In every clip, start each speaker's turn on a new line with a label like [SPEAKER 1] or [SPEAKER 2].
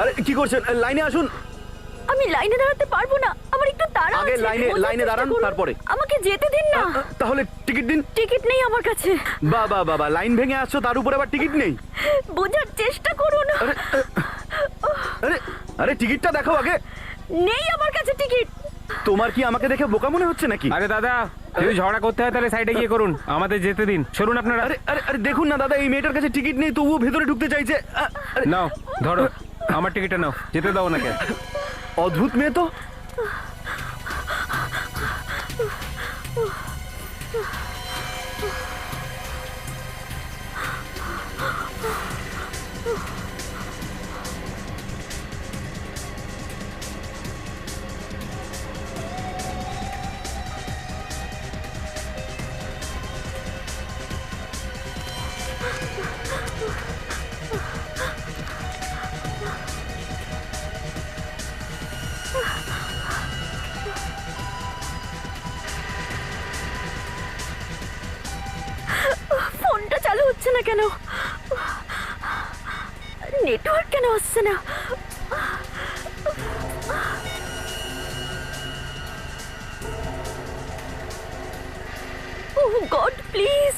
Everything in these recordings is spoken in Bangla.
[SPEAKER 1] আরে কি করছেন? লাইনে আসুন।
[SPEAKER 2] আমি লাইনে দাঁড়াতে পারবো না, আমার একটু তাড়া আছে।
[SPEAKER 1] আগে লাইনে দাঁড়ান, তারপরে।
[SPEAKER 2] আমাকে যেতে দিন না।
[SPEAKER 1] তাহলে টিকিট দিন।
[SPEAKER 2] টিকিট নেই আমার কাছে।
[SPEAKER 1] বাবা বাবা, লাইন ভেঙে আসছো, তার উপরে আবার টিকিট নেই।
[SPEAKER 2] বোঝার চেষ্টা করুন।
[SPEAKER 1] আরে আরে টিকিটটা দেখো আগে।
[SPEAKER 2] নেই আমার কাছে টিকিট।
[SPEAKER 1] তোমার কি আমাকে দেখে বোকা মনে হচ্ছে নাকি?
[SPEAKER 3] আরে দাদা, যদি ঝগড়া করতে হয় তাহলে সাইডে গিয়ে করুন, আমাদের যেতে দিন। সরুন আপনারা।
[SPEAKER 1] আরে আরে আরে দেখুন না দাদা, এই মেয়েটার কাছে টিকিট নেই, তবুও ভেতরে ঢুকতে চাইছে।
[SPEAKER 3] নাও ধরো, আমার টিকিটটা নাও, যেতে দাও নাকি।
[SPEAKER 1] অদ্ভুত মেয়ে তো।
[SPEAKER 2] ফোনটা চালু হচ্ছে না কেন? নেটওয়ার্ক কেন আসছে না? ওহ গড, প্লিজ।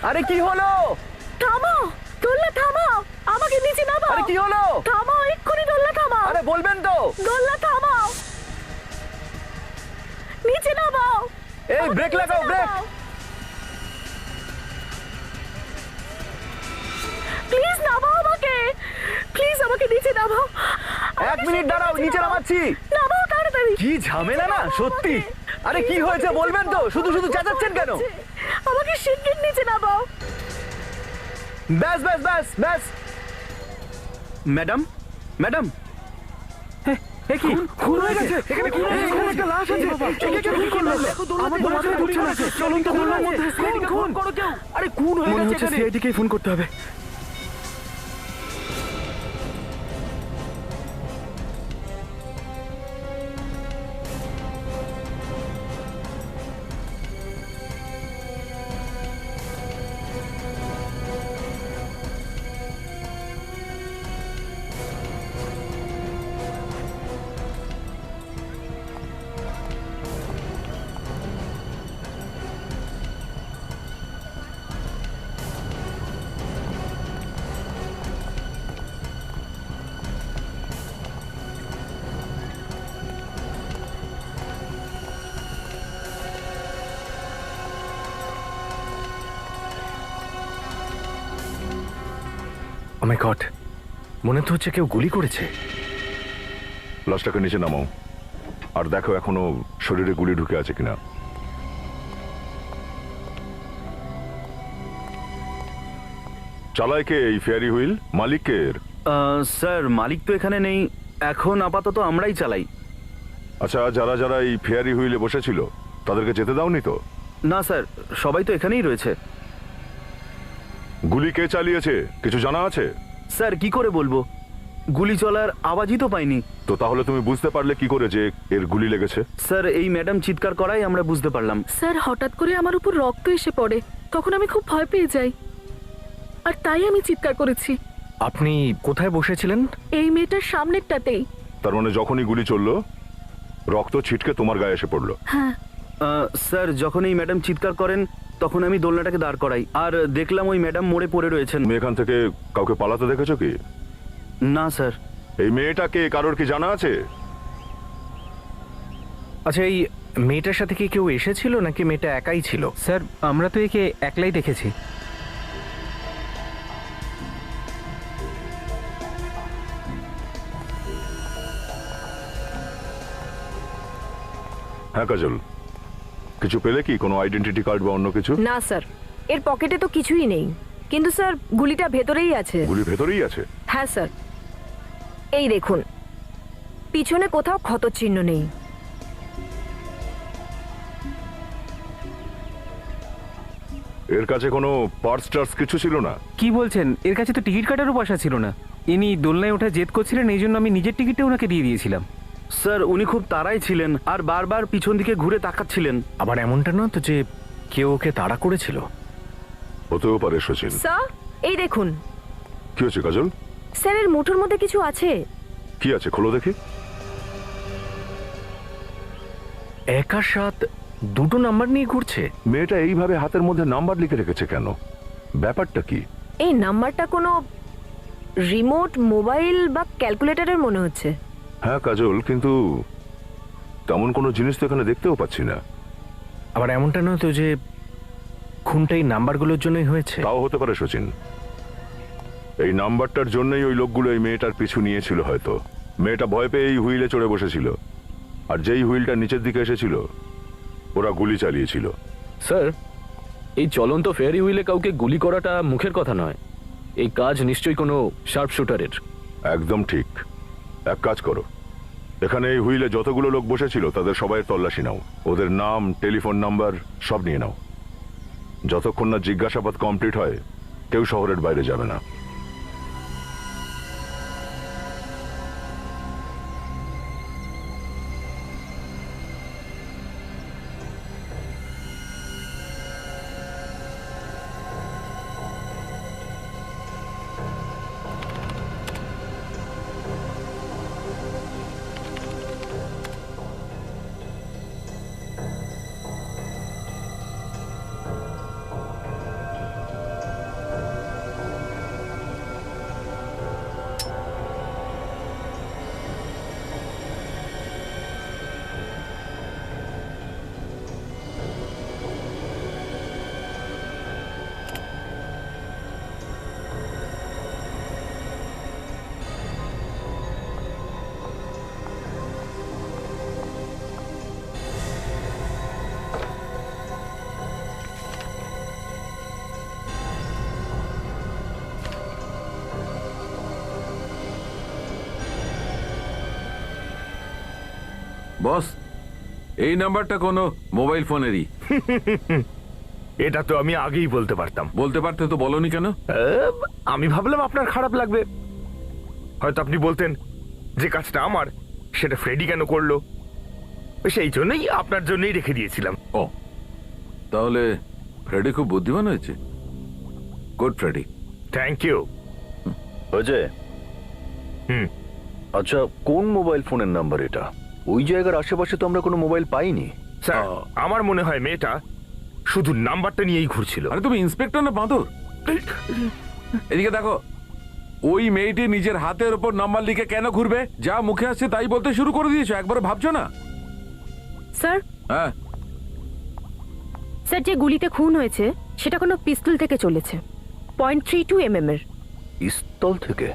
[SPEAKER 1] আরে কি হলো?
[SPEAKER 2] থামো, দোলনা থামাও, আমাকে নিচে নামাও।
[SPEAKER 1] আরে কি হলো?
[SPEAKER 2] থামাও, এক্ষুনি দোলনা থামাও।
[SPEAKER 1] আরে বলবেন তো।
[SPEAKER 2] দোলনা থামাও, নিচে নামাও।
[SPEAKER 1] এই ব্রেক লাগাও, ব্রেক।
[SPEAKER 2] প্লিজ নামাও আমাকে, প্লিজ আমাকে নিচে নামাও।
[SPEAKER 1] এক মিনিট দাঁড়াও, নিচে নামাচ্ছি।
[SPEAKER 2] নামাও তাড়াতাড়ি।
[SPEAKER 1] কি ঝামেলা না সত্যি। আরে কি হয়েছে বলবেন তো, শুধু শুধু চেঁচাচ্ছেন কেন?
[SPEAKER 2] আমাকে শিগগির নিচে নামাও।
[SPEAKER 1] ব্যাস ব্যাস ব্যাস ব্যাস। ম্যাডাম ম্যাডাম,
[SPEAKER 3] কি
[SPEAKER 1] খুন হয়ে গেছে। এখানে খুন হয়ে গেছে, একটা লাশ আছে। একে কে খুন করলো? আমার তো মাথায় ঢুকছে না। চলুন তো দোলনার মধ্যে খুন করো কেউ। আরে খুন হয়ে গেছে। মনে হচ্ছে সিআইডি কে ফোন করতে হবে। ও মাই গড, মনে তো হচ্ছে কেউ গুলি করেছে।
[SPEAKER 4] লাশটাকে নিচে নামাও আর দেখো এখনো শরীরে গুলি ঢুকে আছে কিনা। চালায় কে এই ফেয়ারি হুইল? মালিকের?
[SPEAKER 1] স্যার, মালিক তো এখানে নেই, এখন আপাতত আমরাই চালাই।
[SPEAKER 4] আচ্ছা, যারা যারা এই ফেয়ারি হুইলে বসেছিল তাদেরকে যেতে দাওনি তো?
[SPEAKER 1] না স্যার, সবাই তো এখানেই রয়েছে।
[SPEAKER 4] গুলি কে চালিয়েছে কিছু জানা আছে?
[SPEAKER 1] স্যার কি করে বলবো, গুলি চলার আওয়াজই তো পাইনি।
[SPEAKER 4] তো তাহলে তুমি বুঝতে পারলে কি করে যে এর গুলি লেগেছে?
[SPEAKER 1] স্যার, এই ম্যাডাম চিৎকার করাই আমরা বুঝতে পারলাম।
[SPEAKER 2] স্যার, হঠাৎ করে আমার উপর রক্ত এসে পড়ে, তখন আমি খুব ভয় পেয়ে যাই, আর তাই আমি চিৎকার করেছি।
[SPEAKER 1] আপনি কোথায় বসেছিলেন?
[SPEAKER 2] এই মেয়েটার সামনেরটাতেই।
[SPEAKER 4] তার মানে যখনই গুলি চললো রক্ত ছিটকে তোমার গায়ে এসে পড়লো?
[SPEAKER 2] হ্যাঁ
[SPEAKER 1] স্যার, যখন এই ম্যাডাম চিৎকার করেন তখন আমি দোলনাটাকে দাঁড় করাই, আর দেখলাম ওই ম্যাডাম মরে পড়ে রয়েছেন।
[SPEAKER 4] তুমি এখান থেকে কাউকে পালাতে দেখেছো কি?
[SPEAKER 1] না স্যার।
[SPEAKER 4] এই মেয়েটাকে কারোর কি জানা আছে?
[SPEAKER 5] আচ্ছা, এই মেয়েটার সাথে কি কেউ এসেছিল নাকি মেয়েটা একাই ছিল?
[SPEAKER 3] স্যার, আমরা তো একে একলাই দেখেছি।
[SPEAKER 4] হ্যাঁ কাজল, কিছু পেলে কি? কোনো আইডেন্টিটি কার্ড বা অন্য কিছু?
[SPEAKER 2] না স্যার, এর পকেটে তো কিছুই নেই, কিন্তু স্যার গুলিটা ভেতরেই আছে।
[SPEAKER 4] গুলি ভেতরেই আছে?
[SPEAKER 2] হ্যাঁ স্যার, এই দেখুন, পিছনে কোথাও ক্ষতচিহ্ন নেই।
[SPEAKER 4] এর কাছে কোনো পার্স টার্স কিছু ছিল না?
[SPEAKER 3] কি বলছেন? এর কাছে তো টিকিট কাটারও পয়সা ছিল না। ইনি দোলনায় ওঠা জেদ করছিলেন, এই জন্য আমি নিজের টিকিটটা ওনাকে দিয়ে দিয়েছিলাম।
[SPEAKER 1] স্যার উনি খুব তাড়াই ছিলেন আর বারবার পিছন দিকে ঘুরে তাকাচ্ছিলেন।
[SPEAKER 5] আবার এমনটা নয় তো যে কেউ ওকে তাড়া করেছিল?
[SPEAKER 4] হতেও পারে সচিন।
[SPEAKER 6] স্যার এই দেখুন,
[SPEAKER 4] কি হচ্ছে কাজল?
[SPEAKER 6] স্যারের মুঠোর মধ্যে কিছু আছে।
[SPEAKER 4] কি আছে খোলো দেখি।
[SPEAKER 5] একা সাথ দুটো নাম্বার নিয়ে ঘুরছে।
[SPEAKER 4] মেয়েটা এইভাবে হাতের মধ্যে নাম্বার লিখে রেখেছে কেন? ব্যাপারটা কি?
[SPEAKER 6] এই নাম্বারটা কোনো রিমোট মোবাইল বা ক্যালকুলেটরের মনে হচ্ছে।
[SPEAKER 4] হ্যাঁ কাজল, কিন্তু তেমন কোনো জিনিস তো এখানে দেখতেও পাচ্ছি না।
[SPEAKER 5] আবার এমনটা নয় তো যে খুনটা এই নাম্বারগুলোর জন্যই হয়েছে?
[SPEAKER 4] তাও হতে পারে সচিন। এই নাম্বারটার জন্যই ওই লোকগুলো এই মেয়েটার পিছু নিয়েছিল হয়তো। মেয়েটা ভয় পেয়ে এই হুইলে চড়ে বসেছিল, আর যেই হুইলটা নিচের দিকে এসেছিল ওরা গুলি চালিয়েছিল।
[SPEAKER 7] স্যার, এই চলন্ত ফেয়ারি হুইলে কাউকে গুলি করাটা মুখের কথা নয়। এই কাজ নিশ্চয়ই কোনো শার্প শুটারের।
[SPEAKER 4] একদম ঠিক। এক কাজ করো, এখানে এই হুইলে যতগুলো লোক বসেছিল তাদের সবাই তল্লাশি নাও, ওদের নাম, টেলিফোন নাম্বার সব নিয়ে নাও। যতক্ষণ না জিজ্ঞাসাবাদ কমপ্লিট হয় কেউ শহরের বাইরে যাবে না।
[SPEAKER 8] বস, এই নাম্বারটা কোনো মোবাইল ফোনেরই।
[SPEAKER 1] এটা তো আমি আগেই বলতে পারতাম।
[SPEAKER 8] বলতে পারতে তো বলনি কেন?
[SPEAKER 1] আমি ভাবলাম আপনার খারাপ লাগবে, হয়তো আপনি বলতেন যে কাজটা আমার, সেটা ফ্রেডি কেন করলো। সেই জন্যই আপনার জন্যই রেখে দিয়েছিলাম।
[SPEAKER 8] ও, তাহলে ফ্রেডি খুব বুদ্ধিমান হয়েছে। Good Freddy.
[SPEAKER 1] Thank you.
[SPEAKER 9] Ajay, আচ্ছা কোন মোবাইল ফোনের নাম্বার এটা? ওই জায়গার আশেপাশে তো আমরা কোনো মোবাইল পাইনি।
[SPEAKER 1] স্যার আমার মনে হয় মেয়েটা শুধু নাম্বারটা নিয়েই ঘুরছিল।
[SPEAKER 8] আরে তুমি ইন্সপেক্টর না বাঁদর? এদিকে দেখো, ওই মেয়েটি নিজের হাতের ওপর নাম্বার লিখে কেন ঘুরবে? যা মুখে আসছে তাই বলতে শুরু করে দিয়েছো, একবার ভাবছো না?
[SPEAKER 6] স্যার,
[SPEAKER 8] হ্যাঁ,
[SPEAKER 6] স্যার যে গুলিতে খুন হয়েছে সেটা কোনো পিস্তল থেকে চলেছে, .32 mm এর।
[SPEAKER 9] পিস্তল থেকে?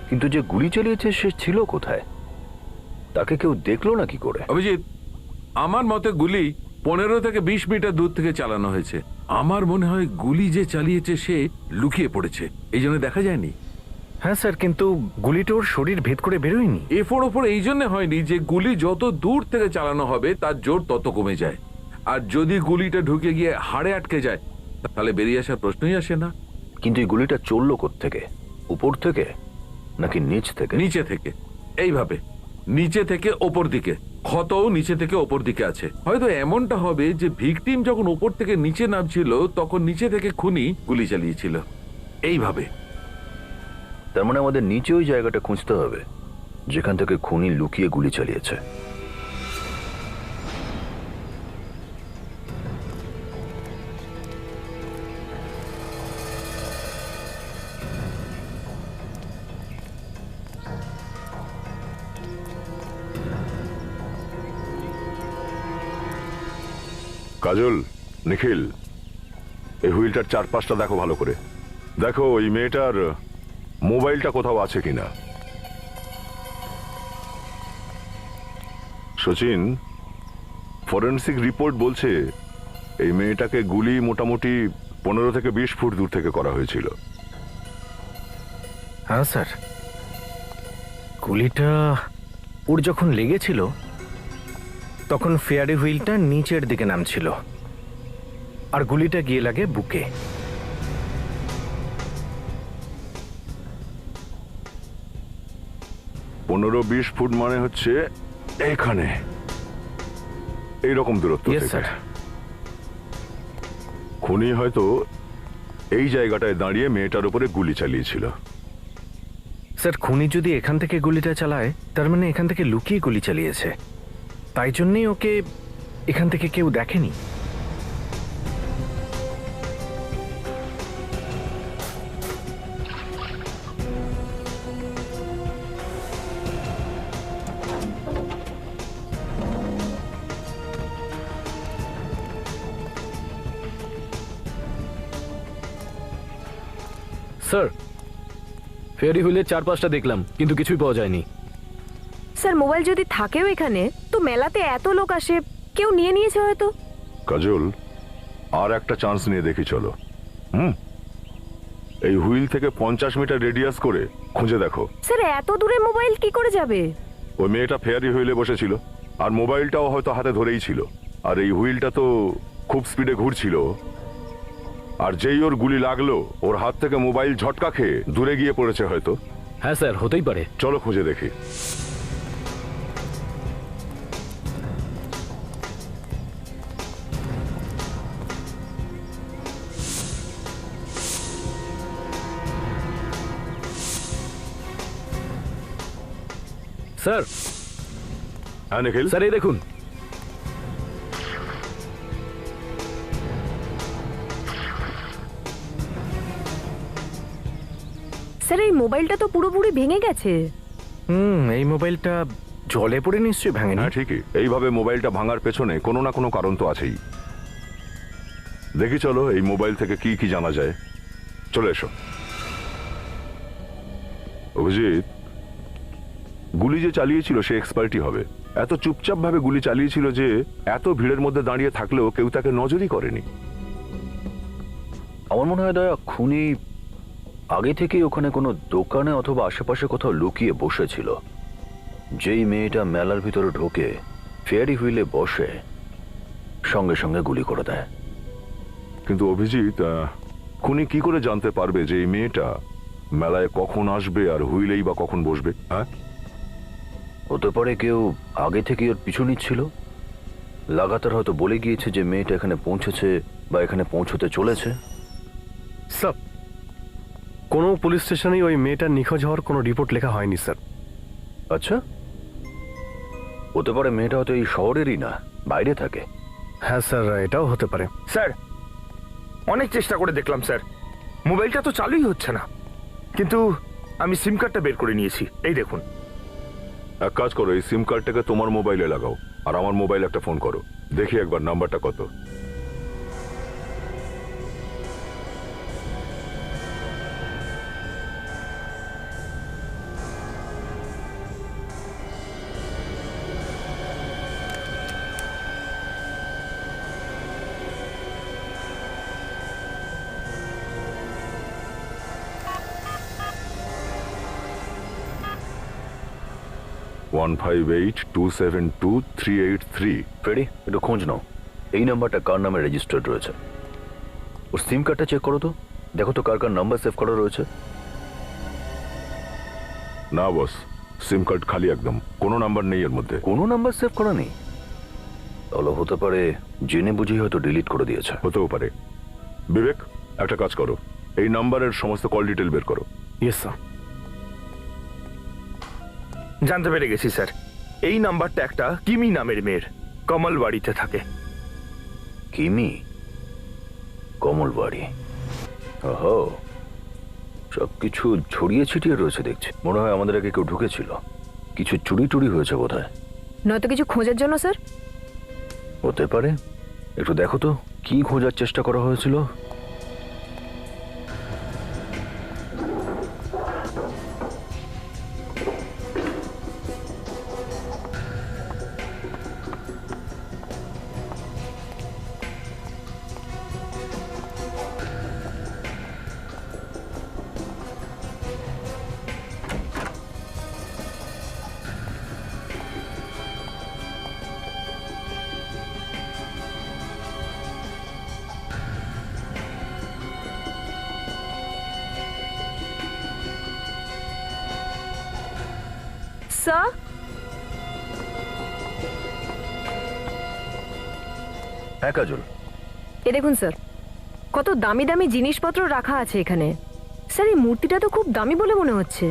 [SPEAKER 9] কিন্তু যে গুলি চালিয়েছে সে ছিল কোথায়? তাকে কেউ দেখলো না কি করে?
[SPEAKER 8] অভিজিৎ, আমার মতে গুলি 15 থেকে 20 মিটার দূর থেকে চালানো হয়েছে। আমার মনে হয় গুলি যে চালিয়েছে সে লুকিয়ে পড়েছে, এই জন্য দেখা যায়নি।
[SPEAKER 5] হ্যাঁ স্যার, কিন্তু গুলিটা ওর শরীর ভেদ করে বেরোয়নি।
[SPEAKER 8] এফোর ওপর এই জন্য হয়নি যে গুলি যত দূর থেকে চালানো হবে তার জোর তত কমে যায়, আর যদি গুলিটা ঢুকে গিয়ে হাড়ে আটকে যায় তাহলে বেরিয়ে আসার প্রশ্নই আসে না।
[SPEAKER 9] কিন্তু এই গুলিটা চললো কোত্থেকে? উপর থেকে নাকি নিচ থেকে?
[SPEAKER 8] নিচে থেকে। এইভাবে নিচে থেকে ওপর দিকে, ক্ষতও নিচে থেকে ওপর দিকে আছে। হয়তো এমনটা হবে যে ভিকটিম যখন ওপর থেকে নিচে নামছিল তখন নিচে থেকে খুনি গুলি চালিয়েছিল। এইভাবে।
[SPEAKER 9] তার মানে আমাদের নিচে ওই জায়গাটা খুঁজতে হবে যেখান থেকে খুনি লুকিয়ে গুলি চালিয়েছে।
[SPEAKER 4] কাজল, নিখিল, এই হুইলটার চারপাশটা দেখো ভালো করে। দেখো ওই মেয়েটার মোবাইলটা কোথাও আছে কিনা। সচিন, ফরেন্সিক রিপোর্ট বলছে এই মেয়েটাকে গুলি মোটামুটি 15 থেকে 20 ফুট দূর থেকে করা হয়েছিল।
[SPEAKER 5] হ্যাঁ স্যার, গুলিটা ওর যখন লেগেছিল তখন ফেয়ারি হুইলটা নিচের দিকে নামছিল আর গুলিটা গিয়ে লাগে বুকে।
[SPEAKER 4] 15-20 ফুট মানে হচ্ছে এখানে এইরকম দূরত্ব
[SPEAKER 5] Yes,
[SPEAKER 4] থেকে
[SPEAKER 5] sir.
[SPEAKER 4] খুনি হয়তো এই জায়গাটায় দাঁড়িয়ে মেয়েটার উপরে গুলি চালিয়েছিল।
[SPEAKER 5] স্যার খুনি যদি এখান থেকে গুলিটা চালায় তার মানে এখান থেকে লুকিয়ে গুলি চালিয়েছে, তাই জন্যই ওকে এখান থেকে কেউ দেখেনি।
[SPEAKER 7] স্যার ফেয়ারি হুইলের চারপাশটা দেখলাম কিন্তু কিছুই পাওয়া যায়নি।
[SPEAKER 6] স্যার মোবাইল যদি থাকেও এখানে, তো মেলাতে এত লোক আসে, কেউ নিয়ে নিয়েছে হয়তো।
[SPEAKER 4] কাজল, আর একটা চান্স নিয়ে দেখি চলো। এই হুইল থেকে 50 মিটার রেডিয়াস করে খুঁজে দেখো।
[SPEAKER 6] স্যার এত দূরে মোবাইল কি করে যাবে?
[SPEAKER 4] ওই মেয়েটা ফেয়ারি হুইলে বসেছিল আর মোবাইলটাও হয়তো হাতে ধরেই ছিল, আর এই হুইলটা তো খুব স্পিডে ঘুরছিল, আর যেই ওর গুলি লাগলো ওর হাত থেকে মোবাইল ঝটকা খেয়ে দূরে গিয়ে পড়েছে হয়তো।
[SPEAKER 7] হ্যাঁ স্যার, হতেই পারে।
[SPEAKER 4] চলো খুঁজে দেখি।
[SPEAKER 7] স্যার
[SPEAKER 4] হ্যাঁ নিখিল,
[SPEAKER 7] স্যার এই দেখুন।
[SPEAKER 6] স্যার এই মোবাইলটা তো পুরোপুরি ভেঙে গেছে।
[SPEAKER 5] এই মোবাইলটা জলে পড়ে নিশ্চয়ই ভাঙেনি।
[SPEAKER 4] হ্যাঁ ঠিকই, এইভাবে মোবাইলটা ভাঙার পেছনে কোনো না কোনো কারণ তো আছেই। দেখি চলো এই মোবাইল থেকে কি কি জানা যায়। চলে এসো। অভিজিৎ, গুলি যে চালিয়েছিল সে এক্সপার্টই হবে। এত চুপচাপ ভাবে গুলি চালিয়েছিল যে এত ভিড়ের মধ্যে দাঁড়িয়ে থাকলেও কেউ তাকে নজরই করেনি।
[SPEAKER 9] আমার মনে হয় দয়া খুনি আগে থেকেই ওখানে কোনো দোকানে অথবা আশেপাশে কোথাও লুকিয়ে বসেছিল। যেই মেয়েটা মেলার ভিতরে ঢোকে ফেয়ারি হুইলে বসে সঙ্গে সঙ্গে গুলি করে দেয়।
[SPEAKER 4] কিন্তু অভিজিৎ, খুনি কি করে জানতে পারবে যে এই মেয়েটা মেলায় কখন আসবে আর হুইলেই বা কখন বসবে? হ্যাঁ,
[SPEAKER 9] হতে পারে কেউ আগে থেকেই ওর পিছু নিচ্ছিল, লাগাতার হয়তো বলে গিয়েছে যে মেয়েটা এখানে পৌঁছেছে বা এখানে পৌঁছতে চলেছে।
[SPEAKER 10] স্যার কোনো পুলিশ স্টেশনেই ওই মেয়েটার নিখোঁজ হওয়ার কোনো রিপোর্ট লেখা হয়নি স্যার।
[SPEAKER 9] আচ্ছা, হতে পারে মেয়েটা হয়তো এই শহরেরই না, বাইরে থাকে।
[SPEAKER 10] হ্যাঁ স্যার, এটাও হতে পারে।
[SPEAKER 1] স্যার অনেক চেষ্টা করে দেখলাম স্যার, মোবাইলটা তো চালুই হচ্ছে না। কিন্তু আমি সিম কার্ডটা বের করে নিয়েছি, এই দেখুন।
[SPEAKER 4] এক কাজ করো, এই সিম কার্ডটাকে তোমার মোবাইলে লাগাও আর আমার মোবাইলে একটা ফোন করো, দেখি একবার নাম্বারটা কত। ওয়ান 158272383।
[SPEAKER 9] ফ্রেডি, একটু খোঁজ নাও এই নাম্বারটা কার নামে রেজিস্টার্ড রয়েছে। ওর সিম কার্ডটা চেক করো তো, দেখো তো কার কার নাম্বার সেভ করা রয়েছে।
[SPEAKER 4] না বস, সিম কার্ড খালি একদম, কোনো নাম্বার নেই এর মধ্যে।
[SPEAKER 9] কোনো নাম্বার সেভ করা নেই? তাহলে হতে পারে জেনে বুঝেই হয়তো ডিলিট করে দিয়েছে।
[SPEAKER 4] হতেও পারে। বিবেক, একটা কাজ করো, এই নাম্বারের সমস্ত কল ডিটেল বের করো।
[SPEAKER 10] Yes sir.
[SPEAKER 1] জানতে পেরে গেছি স্যার, এই নাম্বারটা একটা কিমি নামের মেয়ের, কমল বাড়িতে থাকে।
[SPEAKER 9] কিমি, কমল বাড়ি। ওহো, সবকিছু ছড়িয়ে ছিটিয়ে রয়েছে দেখছি। মনে হয় আমাদের আগে কেউ ঢুকেছিল, কিছু চুরি টুরি হয়েছে বোধহয়।
[SPEAKER 6] নয়তো কিছু খোঁজার জন্য স্যার।
[SPEAKER 9] হতে পারে। একটু দেখো তো কি খোঁজার চেষ্টা করা হয়েছিল।
[SPEAKER 6] স্যার,
[SPEAKER 9] হ্যাঁ কাজল,
[SPEAKER 6] এ দেখুন স্যার, কত দামি দামি জিনিসপত্র রাখা আছে এখানে। স্যার, এই মূর্তিটা তো খুব দামি বলে মনে হচ্ছে,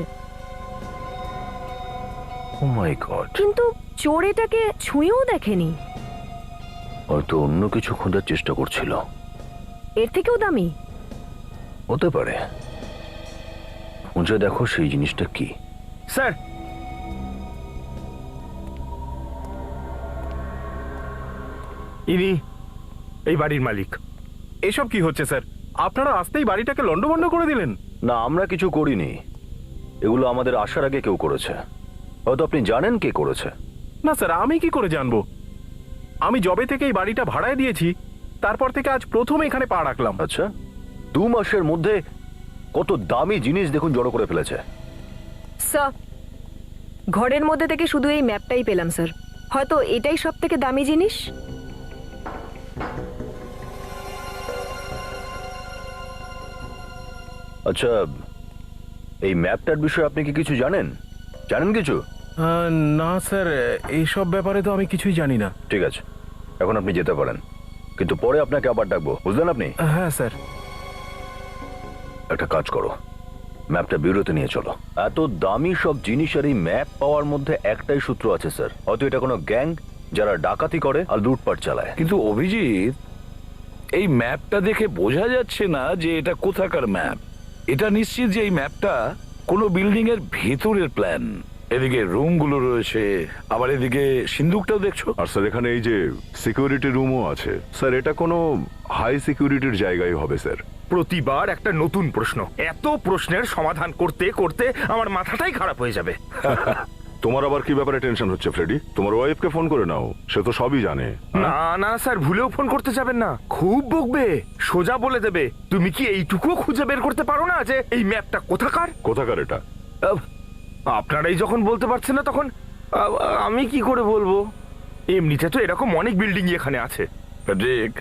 [SPEAKER 9] ও মাই গড,
[SPEAKER 6] কিন্তু চোর এটাকে ছুঁয়েও দেখেনি।
[SPEAKER 9] হয়তো অন্য কিছু খোঁজার চেষ্টা করছিল।
[SPEAKER 6] এর থেকেও দামি?
[SPEAKER 9] হতে পারে। খুঁজে দেখো সেই জিনিসটা কি।
[SPEAKER 1] স্যার, ইনি এই বাড়ির মালিক।
[SPEAKER 10] এসব কি হচ্ছে স্যার? আপনারা আসতেই বাড়িটাকে লন্ডভন্ড করে দিলেন।
[SPEAKER 9] না, আমরা কিছু করিনি, এগুলো আমাদের আসার আগে কেউ করেছে। হয়তো আপনি জানেন কে করেছে।
[SPEAKER 10] না স্যার, আমি কি করে জানবো? আমি জবে থেকে এই বাড়িটা ভাড়ায় দিয়েছি, তারপর থেকে আজ প্রথম এখানে পা রাখলাম।
[SPEAKER 9] আচ্ছা, 2 মাসের মধ্যে কত দামি জিনিস দেখুন জড়ো করে ফেলেছে।
[SPEAKER 6] স্যার, ঘরের মধ্যে থেকে শুধু এই ম্যাপটাই পেলাম স্যার। হয়তো এটাই সব থেকে দামি জিনিস।
[SPEAKER 9] আচ্ছা, এই ম্যাপটার বিষয়ে আপনি কি কিছু জানেন? জানেন কিছু?
[SPEAKER 10] না স্যার, এইসব ব্যাপারে তো আমি কিছুই জানি না।
[SPEAKER 9] ঠিক আছে, এখন আপনি যেতে পারেন, কিন্তু পরে আপনাকে আবার ডাকবো, বুঝলেন আপনি?
[SPEAKER 10] হ্যাঁ স্যার।
[SPEAKER 9] একটা কাজ করো, ম্যাপটা বিউরোতে নিয়ে চলো। এত দামি সব জিনিস আর এই ম্যাপ পাওয়ার মধ্যে একটাই সূত্র আছে স্যার। হয়তো এটা কোনো গ্যাং যারা ডাকাতি করে আর লুটপাট চালায়।
[SPEAKER 11] কিন্তু অভিজিৎ, এই ম্যাপটা দেখে বোঝা যাচ্ছে না যে এটা কোথাকার ম্যাপ। এটা নিশ্চিত যে এই ম্যাপটা কোনো বিল্ডিং এর ভেতরের প্ল্যান। এদিকে রুমগুলো রয়েছে, আবার এদিকে সিন্দুকটাও দেখছো।
[SPEAKER 4] আর স্যার এখানে এই যে সিকিউরিটি রুমও আছে স্যার, এটা কোনো হাই সিকিউরিটির জায়গায় হবে স্যার।
[SPEAKER 1] প্রতিবার একটা নতুন প্রশ্ন, এত প্রশ্নের সমাধান করতে করতে আমার মাথাটাই খারাপ হয়ে যাবে।
[SPEAKER 4] তোমার আবার কি ব্যাপারে টেনশন হচ্ছে ফ্রেডি? তোমার ওয়াইফকে ফোন করে নাও, সে তো সবই জানে।
[SPEAKER 1] না না স্যার, ভুলেও ফোন করতে যাবেন না, খুব বকবে, সোজা বলে দেবে। তুমি কি এইটুকুও খুঁজে বের করতে পারো না যে এই ম্যাপটা কোথাকার?
[SPEAKER 4] কোথাকার এটা?
[SPEAKER 1] আপনারাই যখন বলতে পারছেন না, তখন আমি কি করে বলবো? এমনিতে তো এরকম অনেক বিল্ডিং এখানে আছে।
[SPEAKER 11] দেখ,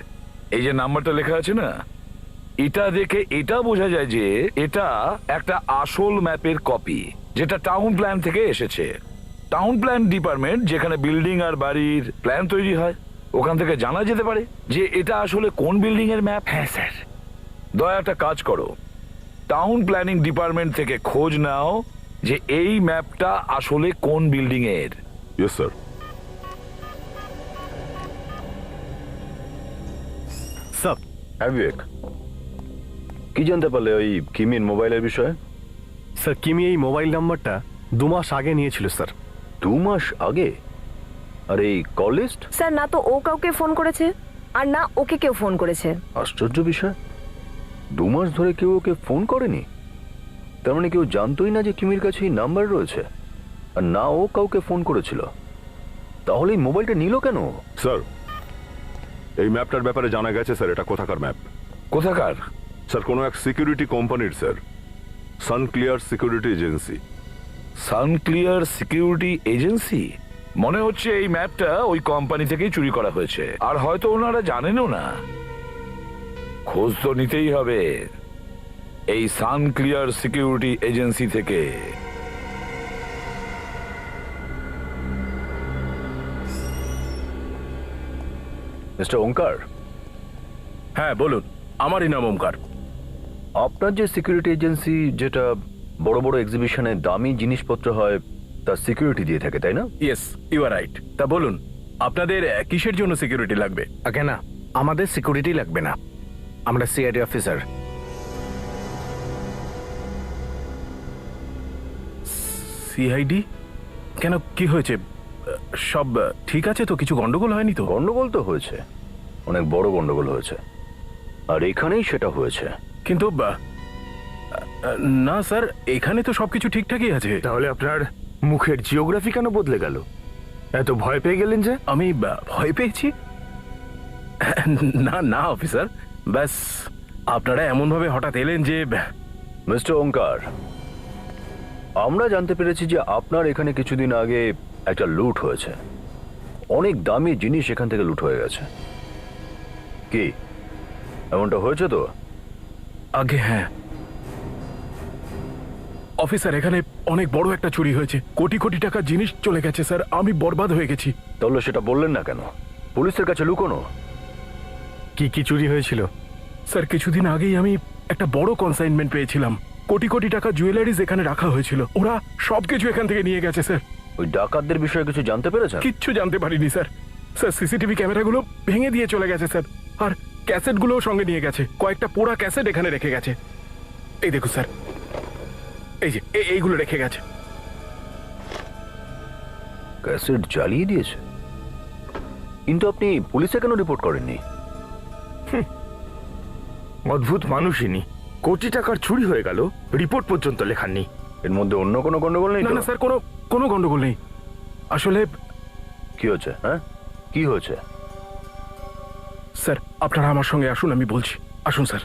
[SPEAKER 11] এই যে নাম্বারটা লেখা আছে না, এটা দেখে এটা বোঝা যায় যে এটা একটা আসল ম্যাপের কপি, যেটা টাউন প্ল্যান থেকে এসেছে। টাউন প্ল্যান ডিপার্টমেন্ট যেখানে বিল্ডিং আর বাড়ির প্ল্যান তৈরি হয়, ওখান থেকে জানা যেতে পারে যে এটা আসলে কোন বিল্ডিং এর ম্যাপ।
[SPEAKER 1] হ্যাঁ স্যার।
[SPEAKER 11] দয়া একটা কাজ করো, টাউন প্ল্যানিং ডিপার্টমেন্ট থেকে খোঁজ নাও যে এই ম্যাপটা আসলে কোন বিল্ডিং এর।
[SPEAKER 4] Yes sir.
[SPEAKER 10] স্যার,
[SPEAKER 9] হ্যাঁ বিবেক, কি জানতে পারলে ওই কিমির মোবাইলের বিষয়ে?
[SPEAKER 10] স্যার, কিমি এই মোবাইল নাম্বারটা 2 মাস আগে নিয়েছিল স্যার।
[SPEAKER 9] 2 মাস আগে? আর এই কল লিস্ট?
[SPEAKER 6] স্যার, না তো ও কাউকে ফোন করেছে, আর না ওকে কেউ ফোন করেছে।
[SPEAKER 9] আশ্চর্য বিষয়, 2 মাস ধরে কেউ ওকে ফোন করেনি। তার মানে কেউ জানতোই না যে কিমির কাছে এই নাম্বার রয়েছে, আর না ও কাউকে ফোন করেছিল। তাহলে এই মোবাইলটা নিল কেন?
[SPEAKER 4] স্যার, এই ম্যাপটার ব্যাপারে জানা গেছে স্যার, এটা কোথাকার ম্যাপ?
[SPEAKER 11] কোথাকার?
[SPEAKER 4] স্যার, কোনো এক সিকিউরিটি কোম্পানির sir, Sunclear security agency.
[SPEAKER 11] Sunclear security agency? মনে হচ্ছে এই ম্যাপটা ওই কোম্পানি থেকেই চুরি করা হয়েছে, আর হয়তো ওনারা জানেনও না। খোঁজ তো নিতেই হবে এই সানক্লিয়ার সিকিউরিটি এজেন্সি থেকে।
[SPEAKER 9] মিস্টার ওঙ্কার।
[SPEAKER 10] হ্যাঁ বলুন, আমারই নাম ওমকার।
[SPEAKER 9] আপনার যে সিকিউরিটি এজেন্সি, যেটা বড় বড় এক্সিবিশনে দামি জিনিসপত্র হয়, তার সিকিউরিটি দিয়ে থাকে, তাই না?
[SPEAKER 10] Yes, you are right. তা বলুন, আপনাদের কিসের জন্য সিকিউরিটি লাগবে?
[SPEAKER 5] আগে না, আমাদের সিকিউরিটি লাগবে না, আমরা সিআইডি অফিসার।
[SPEAKER 10] সিআইডি? কেন, কি হয়েছে? সব ঠিক আছে তো? কিছু গন্ডগোল হয়নি তো?
[SPEAKER 9] গন্ডগোল তো হয়েছে, অনেক বড় গন্ডগোল হয়েছে, আর এখানেই সেটা হয়েছে।
[SPEAKER 10] কিন্তু না স্যার, এখানে তো সবকিছু ঠিকঠাকই আছে।
[SPEAKER 1] তাহলে আপনার মুখের জিওগ্রাফি কেন বদলে গেল? এত ভয় পেয়ে গেলেন যে?
[SPEAKER 10] আমি ভয় পেয়েছি? না না অফিসার, ব্যাস আপনারা এমন ভাবে হঠাৎ এলেন যে।
[SPEAKER 9] মিস্টার ওঙ্কার, আমরা জানতে পেরেছি যে আপনার এখানে কিছুদিন আগে একটা লুট হয়েছে। অনেক দামি জিনিস এখান থেকে লুট হয়ে গেছে। কি এমনটা হয়েছে তো?
[SPEAKER 10] আগে হ্যাঁ অফিসার, এখানে অনেক বড় একটা চুরি হয়েছে, কোটি কোটি টাকার জিনিস চলে গেছে স্যার, আমি বরবাদ হয়ে গেছি।
[SPEAKER 9] তাহলে সেটা বললেন না কেন? পুলিশের কাছে লুকোনো।
[SPEAKER 5] কি কি চুরি হয়েছিল?
[SPEAKER 10] স্যার কিছুদিন আগেই আমি একটা বড় কনসাইনমেন্ট পেয়েছিলাম, কোটি কোটি টাকা জুয়েলারিজ এখানে রাখা হয়েছিল, ওরা সবকিছু এখান থেকে নিয়ে গেছে স্যার।
[SPEAKER 9] ওই ডাকাতদের বিষয়ে কিছু জানতে পেরেছেন?
[SPEAKER 10] কিচ্ছু জানতে পারিনি স্যার। স্যার সিসিটিভি ক্যামেরাগুলো ভেঙে দিয়ে চলে গেছে স্যার, আর ক্যাসেটগুলোও সঙ্গে নিয়ে গেছে, কয়েকটা পোড়া ক্যাসেট এখানে রেখে গেছে। এই দেখুন স্যার, এই যে এইগুলো রেখে গেছে।
[SPEAKER 9] ক্যাসেট জ্বালিয়ে দিয়েছে? কিন্তু আপনি পুলিশে কেন রিপোর্ট করেননি?
[SPEAKER 1] অদ্ভুত মানুষইনি, কোটি টাকার চুরি হয়ে গেল, রিপোর্ট পর্যন্ত লেখাননি।
[SPEAKER 9] এর মধ্যে অন্য কোনো গন্ডগোল নেই
[SPEAKER 10] না
[SPEAKER 9] তো?
[SPEAKER 10] না স্যার, কোনো গন্ডগোল নেই। আসলে
[SPEAKER 9] কি হয়েছে? হ্যাঁ, কি হয়েছে?
[SPEAKER 10] স্যার আপনারা আমার সঙ্গে আসুন, আমি বলছি। আসুন স্যার।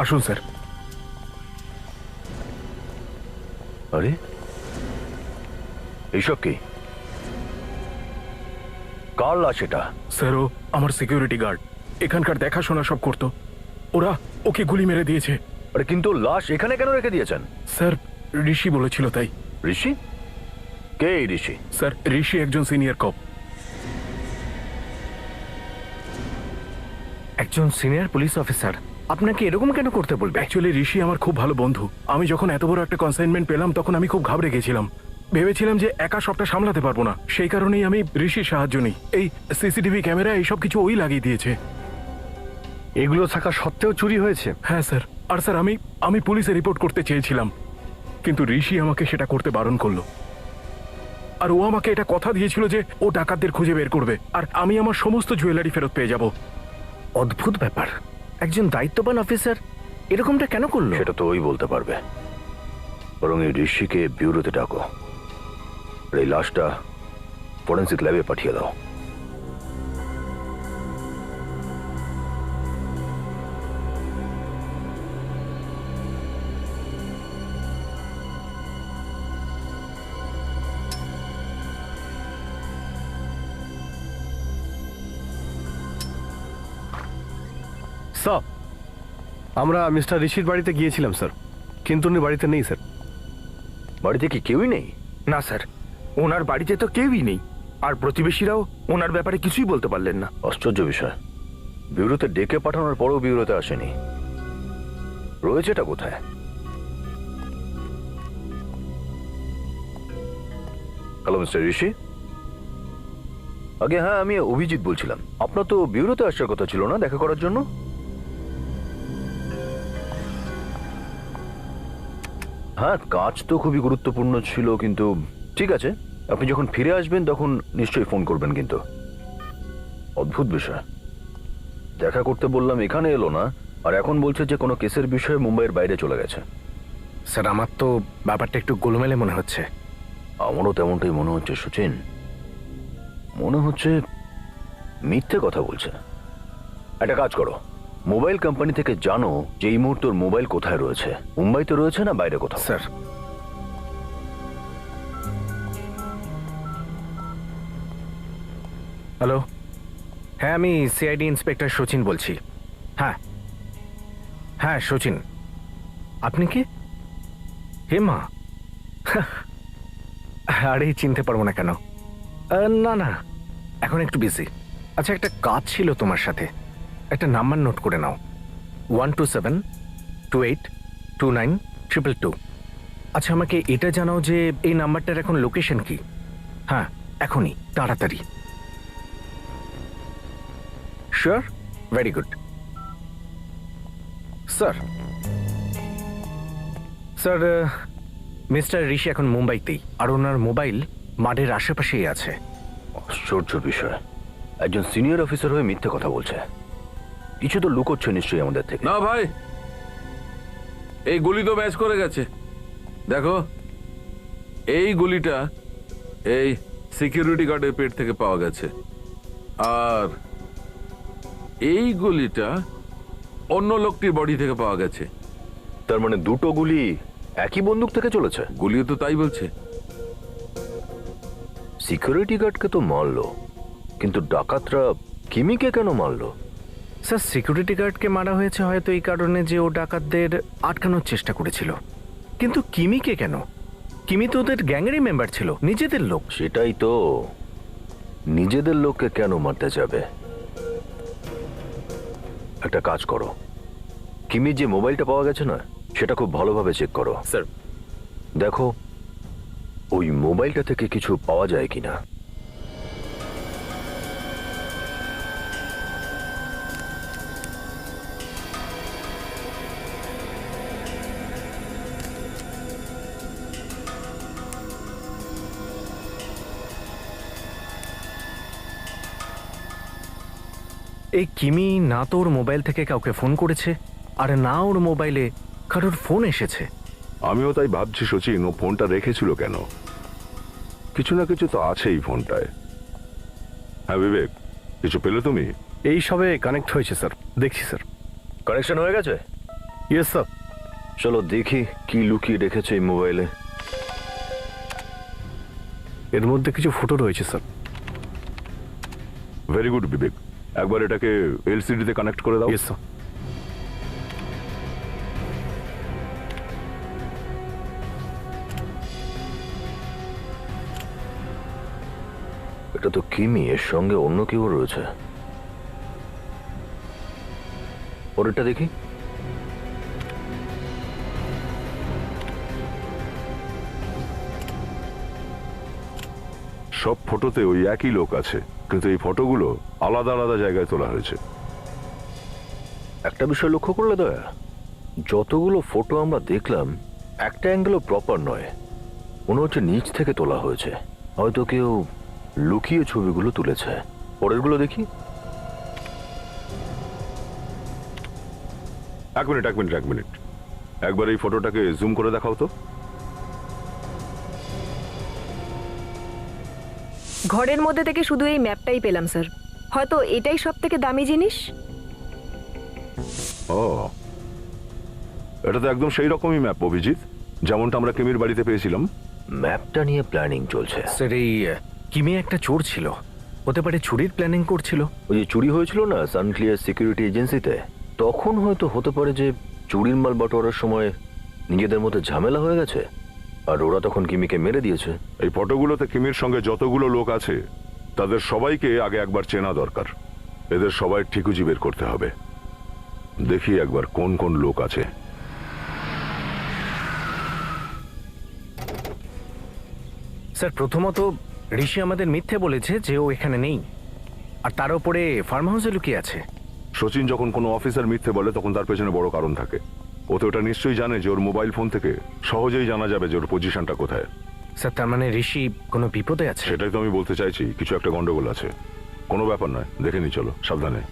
[SPEAKER 10] আসুন স্যার।
[SPEAKER 9] আরে এইসব কি? কার লাশ এটা?
[SPEAKER 10] স্যার ও আমার সিকিউরিটি গার্ড, এখানকার দেখাশোনা সব করতো, ওরা ওকে গুলি মেরে দিয়েছে।
[SPEAKER 9] আরে কিন্তু লাশ এখানে কেন রেখে দিয়েছেন?
[SPEAKER 10] স্যার ঋষি বলেছিল তাই।
[SPEAKER 9] ঋষি? কে এই ঋষি?
[SPEAKER 10] স্যার ঋষি একজন সিনিয়র কপ।
[SPEAKER 5] একজন সিনিয়র পুলিশ অফিসার আপনাকে এরকম কেন করতে বলবে?
[SPEAKER 10] অ্যাকচুয়ালি ঋষি আমার খুব ভালো বন্ধু। আমি যখন এত বড় একটা কনসাইনমেন্ট পেলাম তখন আমি খুব ঘাবড়ে গেছিলাম, ভেবেছিলাম যে একা সবটা সামলাতে পারবো না, সেই কারণেই আমি ঋষির সাহায্য নিই। এই সিসিটিভি ক্যামেরা এইসব কিছু ওই লাগিয়ে দিয়েছে।
[SPEAKER 5] এগুলো থাকা সত্ত্বেও চুরি হয়েছে?
[SPEAKER 10] হ্যাঁ স্যার। আর স্যার আমি পুলিশে রিপোর্ট করতে চেয়েছিলাম, কিন্তু ঋষি আমাকে সেটা করতে বারণ করলো। আর ও আমাকে এটা কথা দিয়েছিল যে ও ডাকাতদের খুঁজে বের করবে, আর আমি আমার সমস্ত জুয়েলারি ফেরত পেয়ে যাব।
[SPEAKER 5] অদ্ভুত ব্যাপার, একজন দায়িত্ববান অফিসার এরকমটা কেন করলো?
[SPEAKER 9] সেটা তো ওই বলতে পারবে। বরং এই ঋষিকে ব্যুরোতে ডাকো, আর এই লাশটা ফরেন্সিক ল্যাবে পাঠিয়ে দাও।
[SPEAKER 10] স্যার আমরা মিস্টার ঋষির বাড়িতে গিয়েছিলাম স্যার, কিন্তু উনি বাড়িতে নেই স্যার।
[SPEAKER 9] বাড়িতে কি কেউই নেই?
[SPEAKER 1] না স্যার, ওনার বাড়িতে তো কেউই নেই, আর প্রতিবেশীরাও ওনার ব্যাপারে কিছুই বলতে পারলেন না।
[SPEAKER 9] আশ্চর্য বিষয়, ব্যুরোতে ডেকে পাঠানোর পরও ব্যুরোতে আসেনি। রয়েছেটা কোথায়? হ্যালো মিস্টার ঋষি। আগে হ্যাঁ, আমি অভিজিৎ বলছিলাম। আপনার তো ব্যুরোতে আসার কথা ছিল না দেখা করার জন্য? হ্যাঁ, কাজ তো খুবই গুরুত্বপূর্ণ ছিল, কিন্তু ঠিক আছে, আপনি যখন ফিরে আসবেন তখন নিশ্চয়ই ফোন করবেন। কিন্তু অদ্ভুত বিষয়, দেখা করতে বললাম এখানে এলো না, আর এখন বলছে যে কোনো কেসের বিষয়ে মুম্বাইয়ের বাইরে চলে গেছে।
[SPEAKER 5] স্যার আমার তো ব্যাপারটা একটু গোলমেলে মনে হচ্ছে।
[SPEAKER 9] আমারও তেমনটাই মনে হচ্ছে সুচিন, মনে হচ্ছে মিথ্যে কথা বলছে। একটা কাজ করো, মোবাইল কোম্পানি থেকে জানো যে এই মুহূর্তে ওর মোবাইল কোথায় রয়েছে, মুম্বাইতে রয়েছে না বাইরে কোথাও।
[SPEAKER 5] স্যার হ্যালো, হ্যাঁ আমি সিআইডি ইন্সপেক্টর সচিন বলছি। হ্যাঁ হ্যাঁ সচিন, আপনি কি? হেমা? আরে চিনতে পারবো না কেন? না না, এখন একটু বিজি। আচ্ছা একটা কাজ ছিল তোমার সাথে, একটা নাম্বার নোট করে নাও, 127282922। আচ্ছা আমাকে এটা জানাও যে এই নাম্বারটার এখন লোকেশন কি? হ্যাঁ এখনই, তাড়াতাড়ি। Sure? Very good. Sir sir mister Rishi এখন মুম্বাইতেই, আর ওনার মোবাইল মাঠের আশেপাশেই আছে।
[SPEAKER 9] আশ্চর্য বিষয়, একজন সিনিয়র অফিসার হয়ে মিথ্যে কথা বলছে। কিছু তো লুকোচ্ছে নিশ্চয়ই আমাদের থেকে।
[SPEAKER 8] না ভাই, এই গুলি তো ম্যাচ করে গেছে। দেখো, এই গুলিটা এই সিকিউরিটি গার্ডের পেট থেকে পাওয়া গেছে, আর এই গুলিটা অন্য লোকটির বডি থেকে পাওয়া গেছে।
[SPEAKER 9] তার মানে দুটো গুলি একই বন্দুক থেকে চলেছে?
[SPEAKER 8] গুলিও তো তাই বলছে।
[SPEAKER 9] সিকিউরিটি গার্ডকে তো মারলো, কিন্তু ডাকাতরা কিমিকে কেন মারলো?
[SPEAKER 5] স্যার সিকিউরিটি গার্ডকে মারা হয়েছে হয়তো এই কারণে যে ও ডাকাতদের আটকানোর চেষ্টা করেছিল। কিন্তু কিমিকে কেন? কিমি তো ওদের গ্যাংয়েরই মেম্বার ছিল, নিজেদের লোক।
[SPEAKER 9] সেটাই তো, নিজেদের লোককে কেন মারতে যাবে? একটা কাজ করো, কিমির যে মোবাইলটা পাওয়া গেছে না, সেটা খুব ভালোভাবে চেক করো।
[SPEAKER 7] স্যার।
[SPEAKER 9] দেখো ওই মোবাইলটা থেকে কিছু পাওয়া যায় কিনা।
[SPEAKER 5] এই কিমি না তো ওর মোবাইল থেকে কাউকে ফোন করেছে, আর না ওর মোবাইলে কারোর ফোন এসেছে।
[SPEAKER 4] আমিও তাই ভাবছি সচিন, ও ফোনটা রেখেছিল কেন? কিছু না কিছু তো আছে এই ফোনটায়। হ্যাঁ বিবেক, কিছু পেলে তুমি?
[SPEAKER 10] এই সবে কানেক্ট হয়েছে স্যার, দেখছি স্যার।
[SPEAKER 9] কানেকশন হয়ে গেছে?
[SPEAKER 10] Yes sir.
[SPEAKER 9] চলো দেখি কি লুকিয়ে রেখেছে এই মোবাইলে।
[SPEAKER 10] এর মধ্যে কিছু ফটো রয়েছে স্যার।
[SPEAKER 4] ভেরি গুড বিবেক, একবার এটাকে এলসিডি তে কানেক্ট করে দাও।
[SPEAKER 10] Yes sir.
[SPEAKER 9] এটা তো কিমি, এর সঙ্গে অন্য কেউ রয়েছে। পরেরটা দেখি।
[SPEAKER 4] সব ফটোতে ওই একই লোক আছে, কিন্তু এই ফটোগুলো আলাদা আলাদা জায়গায় তোলা হয়েছে।
[SPEAKER 9] একটা বিষয় লক্ষ্য করলে দয়া, যতগুলো ফটো আমরা দেখলাম একটা অ্যাঙ্গেলও প্রপার নয়, মনে হচ্ছে নিচ থেকে তোলা হয়েছে। হয়তো কেউ লুকিয়ে ছবিগুলো তুলেছে। পরেরগুলো দেখি।
[SPEAKER 4] এক মিনিট, একবার এই ফটোটাকে জুম করে দেখাও তো।
[SPEAKER 6] ঘরের মধ্যে থেকে শুধু এই ম্যাপটাই পেলাম স্যার। হয়তো এটাই সব থেকে দামি জিনিস।
[SPEAKER 4] ও, এটা তো একদম সেই রকমই ম্যাপ অভিজিৎ, যেমনটা আমরা কিমির বাড়িতে পেয়েছিলাম।
[SPEAKER 9] ম্যাপটা নিয়ে প্ল্যানিং চলছে।
[SPEAKER 5] স্যার এই কিমি একটা চোর ছিল, হতে পারে চুরির প্ল্যানিং করছিল।
[SPEAKER 9] ওই যে চুরি হয়েছিল না সানক্লিয়ার সিকিউরিটি এজেন্সিতে, তখন হয়তো হতে পারে যে চুরির মাল বাটোয়ারার সময় নিজেদের মধ্যে ঝামেলা হয়ে গেছে, আর ওরা তখন কিমিকে মেরে দিয়েছে।
[SPEAKER 4] এই ফটোগুলোতে কিমির সঙ্গে যতগুলো লোক আছে তাদের সবাইকে আগে একবার চেনা দরকার। এদের সবাই ঠিকুজি বের করতে হবে। দেখি একবার কোন কোন লোক আছে।
[SPEAKER 5] স্যার প্রথমত ঋষি আমাদের মিথ্যে বলেছে যে ও এখানে নেই, আর তার উপরে ফার্ম হাউসে লুকিয়ে আছে।
[SPEAKER 4] সচিন যখন কোনো অফিসার মিথ্যে বলে তখন তার পেছনে বড় কারণ থাকে। ও তো ওটা নিশ্চয়ই জানে যে ওর মোবাইল ফোন থেকে সহজেই জানা যাবে যে ওর পজিশনটা কোথায়।
[SPEAKER 5] স্যার তার মানে ঋষি কোনো বিপদে আছে?
[SPEAKER 4] সেটাই তো আমি বলতে চাইছি, কিছু একটা গন্ডগোল আছে। কোনো ব্যাপার নয়, দেখে নি, চলো সাবধানে।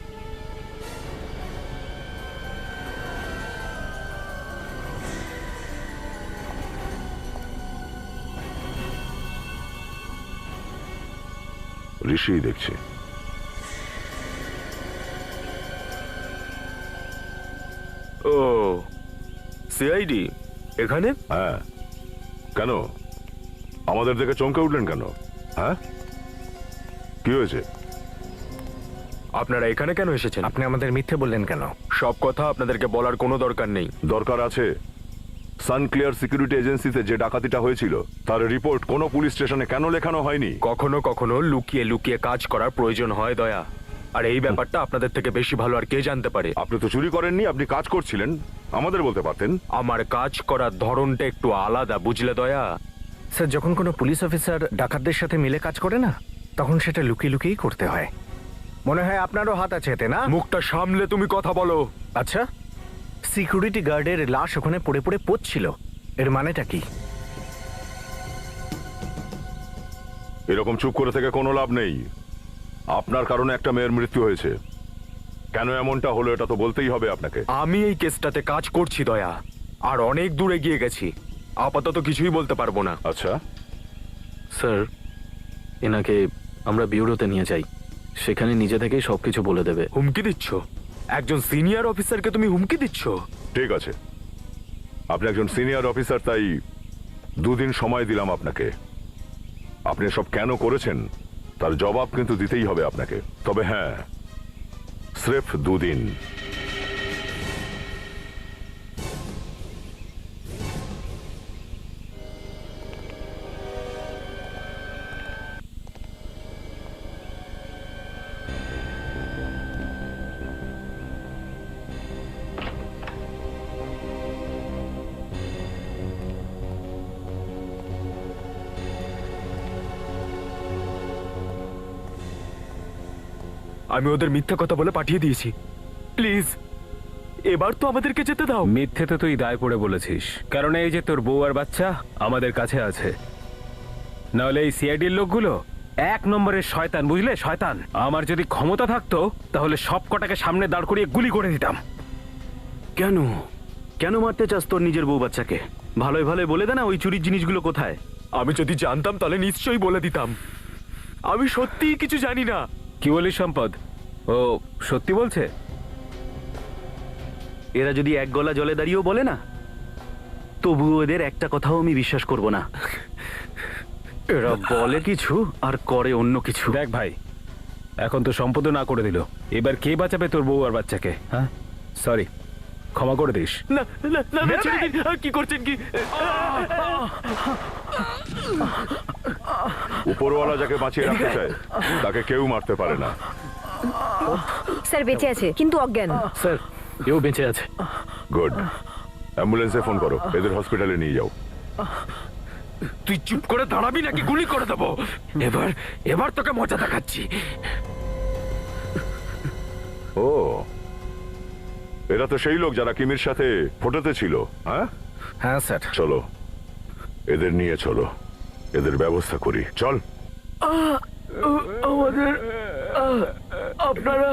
[SPEAKER 4] ঋষি দেখছি।
[SPEAKER 1] ও, সিআইডি এখানে?
[SPEAKER 4] হ্যাঁ, কেন আমাদের দেখে চমকে উঠলেন কেন? হ্যাঁ, কি হয়েছে?
[SPEAKER 1] আপনারা এখানে কেন এসেছেন?
[SPEAKER 5] আপনি আমাদের মিথ্যে বললেন কেন?
[SPEAKER 1] সব কথা আপনাদেরকে বলার কোনো দরকার নেই।
[SPEAKER 4] দরকার আছে। সানক্লিয়ার সিকিউরিটি এজেন্সিতে যে ডাকাতিটা হয়েছিল তার রিপোর্ট কোনো পুলিশ স্টেশনে কেন লেখানো হয়নি?
[SPEAKER 1] কখনো কখনো লুকিয়ে লুকিয়ে কাজ করার প্রয়োজন হয় দয়া, আর এই ব্যাপারটা আপনাদের থেকে বেশি ভালো আর কে জানতে পারে?
[SPEAKER 4] আপনি তো চুরি করেননি, আপনি কাজ করছিলেন, আমাদের বলতে পারতেন।
[SPEAKER 1] আমার কাজ করার ধরনটা একটু আলাদা, বুঝলে দয়া?
[SPEAKER 5] স্যার যখন কোনো পুলিশ অফিসার ডাকাতদের সাথে মিলে কাজ করে না, তখন সেটা লুকিয়ে লুকিয়েই করতে হয়। মনে হয় আপনারও হাত আছে এতে, না?
[SPEAKER 1] মুখটা সামলে তুমি কথা বলো।
[SPEAKER 5] আচ্ছা, সিকিউরিটি গার্ডের লাশ ওখানে পড়ে পড়ে পড়ছিল, এর মানেটা কি?
[SPEAKER 4] এরকম চুপ করে থেকে কোনো লাভ নেই। আপনার কারণে একটা মেয়ের মৃত্যু হয়েছে। কেন এমনটা হলো এটা তো বলতেই হবে আপনাকে।
[SPEAKER 1] আমি এই কেসটাতে কাজ করছি দয়া, আর অনেক দূরে গিয়ে গেছি। আপাতত কিছুই বলতে পারবো না।
[SPEAKER 4] আচ্ছা
[SPEAKER 7] স্যার, এনাকে আমরা বিউরোতে নিয়ে যাই, সেখানে নিজে থেকেই সবকিছু বলে দেবে।
[SPEAKER 1] হুমকি দিচ্ছ? একজন সিনিয়র অফিসারকে তুমি হুমকি দিচ্ছ?
[SPEAKER 4] ঠিক আছে, আপনি একজন সিনিয়র অফিসার, তাই 2 দিন সময় দিলাম আপনাকে। আপনি সব কেন করেছেন তার জবাব কিন্তু দিতেই হবে আপনাকে। তবে হ্যাঁ, স্রেফ 2 দিন।
[SPEAKER 1] আমি ওদের মিথ্যা কথা বলে পাঠিয়ে দিয়েছি, প্লিজ এবার তো আমাদেরকে যেতে দাও।
[SPEAKER 3] মিথ্যেতে তুই দায় পড়ে বলেছিস, কারণ এই যে তোর বউ আর বাচ্চা আমাদের কাছে আছে। নাহলে এই সিআইডির লোকগুলো 1 নম্বরের শয়তান, বুঝলে? শয়তান। আমার যদি ক্ষমতা থাকতো তাহলে সব কটাকে সামনে দাঁড় করিয়ে গুলি করে দিতাম।
[SPEAKER 5] কেন কেন মারতে চাস তোর নিজের বউ বাচ্চাকে? ভালোই ভালোই বলে দে না ওই চুরির জিনিসগুলো কোথায়।
[SPEAKER 1] আমি যদি জানতাম তাহলে নিশ্চয়ই বলে দিতাম। আমি সত্যিই কিছু জানি না।
[SPEAKER 3] কি বলিস সম্পদ? ও সত্যি বলছে?
[SPEAKER 5] এরা যদি এক গলা জলে দাঁড়িয়েও বলে না, তবুও এদের একটা কথাও আমি বিশ্বাস করব না। এরা বলে কিছু আর করে অন্য কিছু।
[SPEAKER 3] দেখ ভাই, এখন তো সম্পদও না করে দিল, এবার কে বাঁচাবে তোর বউ আর বাচ্চাকে? হ্যাঁ, সরি, ক্ষমা করে দিস।
[SPEAKER 1] না না না না, ছেড়ে দিন। কি করছেন কি?
[SPEAKER 4] উপরওয়ালা যাকে বাঁচিয়ে রাখতে চায় তাকে কেউ মারতে পারে না।
[SPEAKER 6] স্যার বেঁচে আছে কিন্তু অজ্ঞান।
[SPEAKER 7] স্যার, এও বেঁচে আছে।
[SPEAKER 4] গুড। অ্যাম্বুলেন্সে ফোন করো, এদের হসপিটালে নিয়ে যাও।
[SPEAKER 1] তুই চুপ করে দাঁড়াবি নাকি গুলি করে দেবো? এবার এবার তোকে মজা দেখাচ্ছি।
[SPEAKER 4] ও, এরা তো সেই লোক যারা কিমির সাথে ফটোতে ছিল। হ্যাঁ
[SPEAKER 5] হ্যাঁ স্যার।
[SPEAKER 4] চলো, এদের নিয়ে চলো, এদের ব্যবস্থা করি। চল।
[SPEAKER 1] আমাদের আপনারা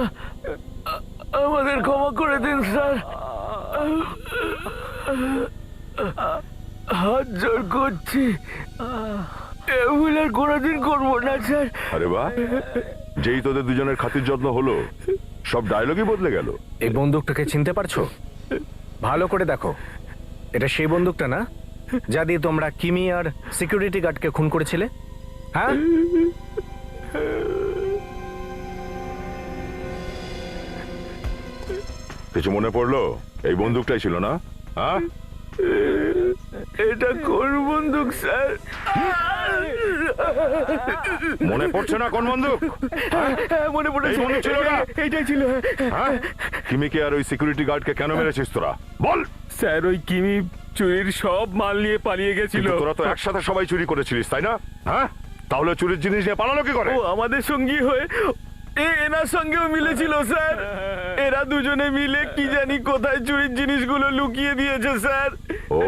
[SPEAKER 1] আমাদের ক্ষমা করে দিন স্যার, হাত জোর করছি, এমন আর কোনোদিন করবো না স্যার।
[SPEAKER 4] আরে বাহ, যেই তোদের দুজনের খাতির যত্ন হলো সব ডায়লগই বদলে গেল।
[SPEAKER 5] এই বন্দুকটাকে চিনতে পারছো? ভালো করে দেখো, এটা সেই বন্দুকটা না যা দিয়ে তোমরা কিমি আর সিকিউরিটি গার্ডকে খুন করেছিলে? হ্যাঁ,
[SPEAKER 4] কিছু মনে পড়লো? এই বন্দুকটাই ছিল না? হ্যাঁ,
[SPEAKER 1] এটা কোন বন্দুক স্যার?
[SPEAKER 4] মনে পড়ছে না কোন বন্দুক?
[SPEAKER 1] মনে পড়েছে,
[SPEAKER 4] এই বন্দুক ছিল না?
[SPEAKER 1] এইটাই ছিল।
[SPEAKER 4] হ্যাঁ, কিমিকে আর ওই সিকিউরিটি গার্ডকে কেন মেরেছিস তোরা? বল।
[SPEAKER 3] স্যার, ওই কিমি চুরির সব মাল নিয়ে পালিয়ে গেছিল।
[SPEAKER 4] কিন্তু তোরা তো একসাথে সবাই চুরি করেছিলিস, তাই না? হ্যাঁ, তাহলে চুরির জিনিস নিয়ে পালালো কি করে?
[SPEAKER 1] ও আমাদের সঙ্গী হয়ে এনার সঙ্গেও মিলেছিল স্যার। এরা দুজনে মিলে কি জানি কোথায় চুরির জিনিসগুলো লুকিয়ে দিয়েছে স্যার।
[SPEAKER 4] ও,